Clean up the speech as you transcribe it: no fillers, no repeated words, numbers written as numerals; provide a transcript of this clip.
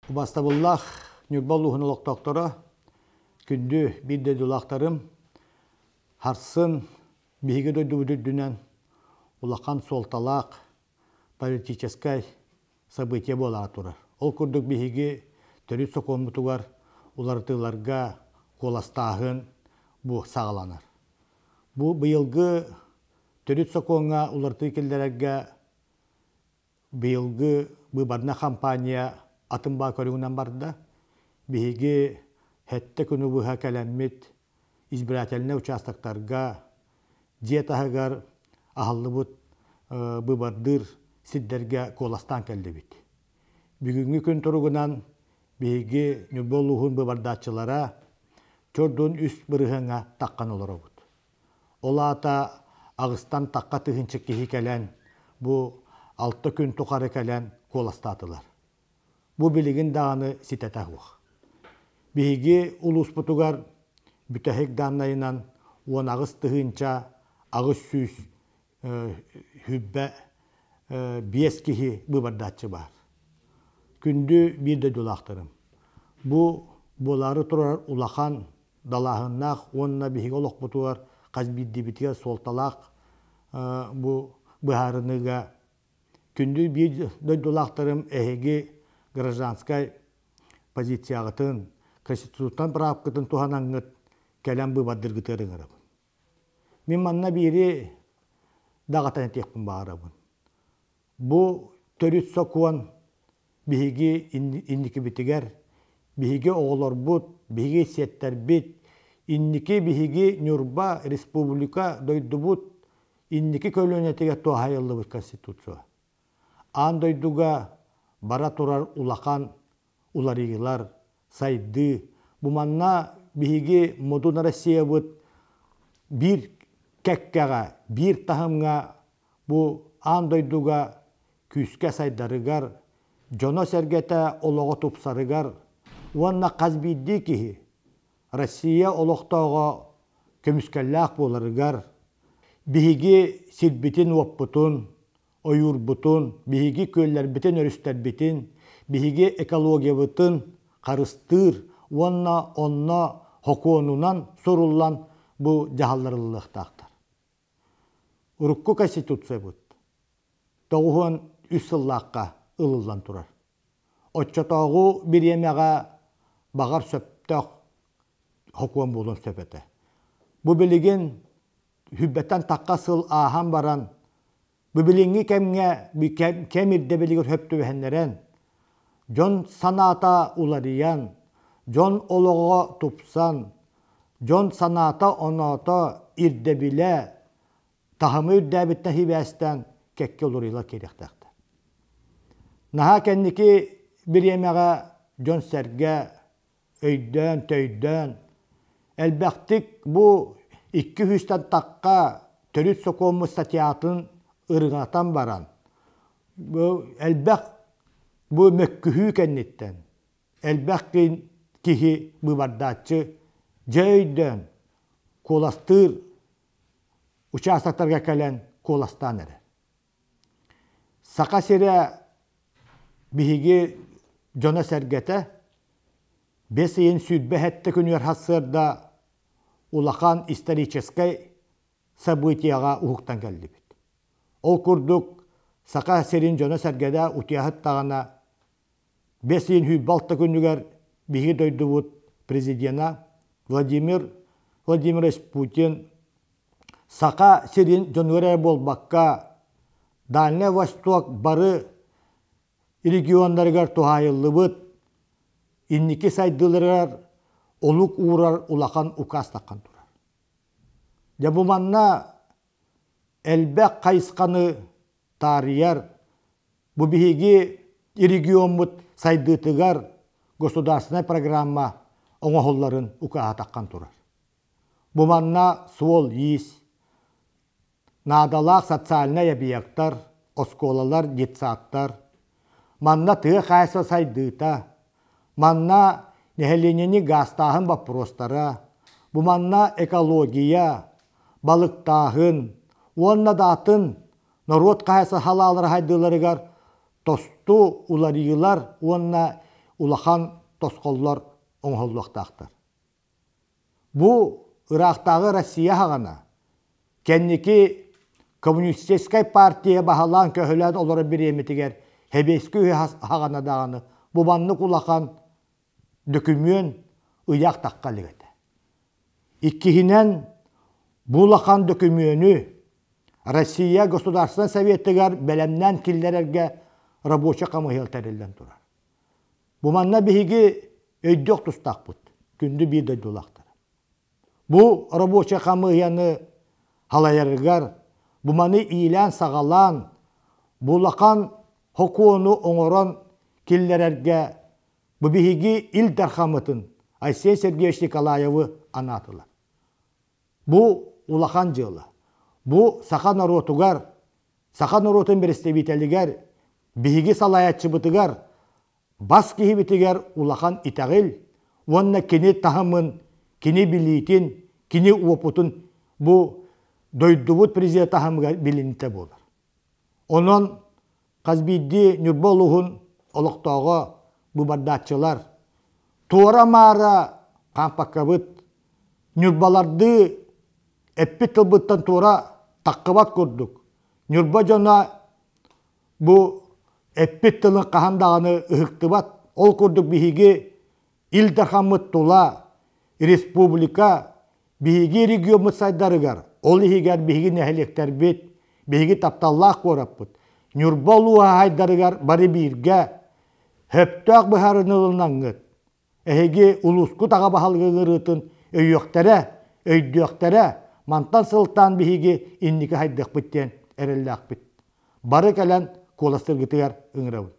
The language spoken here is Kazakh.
Бастабыллах Нюрбаллухын олықтақтары күнді бірде дұлақтарым харсын бейге дөйді үдірдінен улақан солталақ политическай событие болаға тұрар. Ол күрдік бейге төрі соқомытуғар улартыларға қоластағын бұ сағаланар. Бұ бұйылғы төрі соқонға уларты келдерерге бұйылғы бұбарна компания атымба көрігінен барды, бейге хәтті күні бұға кәләммет избирательне участоктарға диетағығар ағылы бұд бұбардыр сиддерге қоластан кәлді бит. Бүгінгі күн тұрғынан бейге нүболуғын бұбардатчылара көрдің үст бұрығыңа таққан олары бұд. Ола ата ағыстан таққа тұхынчы кехи кәлән, бұ 6 күн тұқары кәлән қоластатылар. Бұ білігін дағаны ситетағуқ. Бейге ұлыс бұтығар бүтәхек данайынан он ағыз тұхынча ағыз сүз хүббә 5 кехи бұбардатчы бар. Күнді бірді дұлақтырым. Бұ болары тұрар улақан далағыннақ, онына бейге олық бұтығар қазбидді бітіге солталақ бұхарыныға. Күнді бірді дұлақтырым әйге гражданскай позицияғытын, конституциятан правкытын туғанаңғыт кәлем бұбадырғытырың арабын. Мен манна бері дағатан етекпін бағарабын. Бұ төріт соқуан бейге иннекі бітігер, бейге оғылар бұд, бейге сеттер бет, иннекі бейге Нюрба республика дойды бұд, иннекі көлінетіге туғайылы бұд конституция. Ан дойдуға бара турар улақан уларығылар, сайды. Бұманна бейге модуна Россия бұд бір кәккәға, бір тахымға бұ андойдуға күске сайдарығар, жоно сәргеті олығы тұпсарығар, уанна қазбейді ки Россия олықтауға көміскәлләқ боларығар, бейге сілбітін оппытын, ойыр бұтын, бейге көллер бітін өрістер бітін, бейге экология бұтын, қарыстыр, онна хокуонунан сорулан бұ жағаларылықтақтар. Урукку конституция бұд. Тоғуын үс сыллаққа ылылан тұрар. Отчатауғы бір емеға бағар сөптіқ хокуон болын сөпеті. Бұ білеген хүббеттен таққа сыл ахан баран, бұ біліңгі кәмірді білігір хөпті бәхенлерен, жон саната улариян, жон олығы тұпсан, жон саната оната ирді біле, тахымы үрдәбітті хибәстен кәкке олырыла керектәқті. Наға кәннікі бір емеға жон сәрге, өйден, төйден, әлбәқтік бұ 200-тен таққа төріт соқомы статиятын ырғатан баран. Әлбәқ бұ мөккүхі кәннеттен. Әлбәқ кихи бұбардатчы жөйден қоластыр участақтарға кәлен қоластан әрі. Сақа сере бігі жона сәргеті 5 ен сүдбе әтті күнер хасырда улақан историческай событияға ұхықтан кәлді бет. Ол күрдік сақа серин жона сәргеде ұтияғыт тағана 5 ен хүбалты күнігер бігі дөйді бұд президента Владимир Путин сақа серин жонғырай болбаққа Дальний Восток бары регионларығар туғайылы бұд, иннекі сайдылырар олық ұғырар улақан ұқас таққан тұрар. Жабыманна әлбәқ қайысқаны тарияр, бұ бігі регион бұд сайдытығар государственная программа оңғолларын ұқаға таққан тұрар. Бұманна суол ес, надалақ социальная объекттар, осколалар, детсаттар, манна тығы қайса сайдыта, манна нехеленені гастағын вопростара, бұманна экология, балықтағын, онна датын народ қайса халалар хайдыларығар тосту уларыйлар, онна улахан тосқоллар оңғолуақтақтар. Бу Ирақтағы Россия хағана, кәннеки коммунистическай партия бағалан көхілән олары бір еметігер хебескі хағана дағаны бұбанны улахан дөкімен ұяқ таққалығыды. Иккихинен бұлахан дөкімені Россия Государственный Советтігер бәлемнен киллерерге рабоча қамығылтарылдан тұрар. Бұманна бігі өйдіқ тұстақ бұд, күнді бір дөйдулақтар. Бұ рабоча қамығыны халайырғар, бұманы ийлән сағалан, бұлақан хокуыны оңырын киллерерге бұ бігі илдар қамытын Айсен Сергеевич Николаевы анатылар. Бұ улахан жылы. Бұ сақан оротугар, сақан оротын берестебителігер, биһиги салаятчы бытыгар, бас кихибитигер улахан итағыл, онна кини тахымын, кини билитин, кини уопутун бұ дойдубут президент тахымыгар билинте болар. Онын қазбидди Нюрболуғын олықтағы бұ бардатчылар, туара мара қампаққабыт, Нюрбаларды әппі тылбыттан туара таққыбат көрдік. Нюрба жона бұ әппет тылын қахандағаны ұхықтыбат, ол көрдік бігі илдархамыт тула, республика, бігі регион мұтсайдарығар, ол егер бігі нәхелектер бет, бігі тапталлақ көріп бұд. Нюрбалуа хайдарығар бары бірге, хөптақ бұхарынылынан ғыд. Әйге ұлысқы таға бағалғығырытын өйдіқтері, мантан сылтан бігі иннекі хайдық біттен әрілі ақпет. Бары кәлін қоластыр гітігер үңірауын.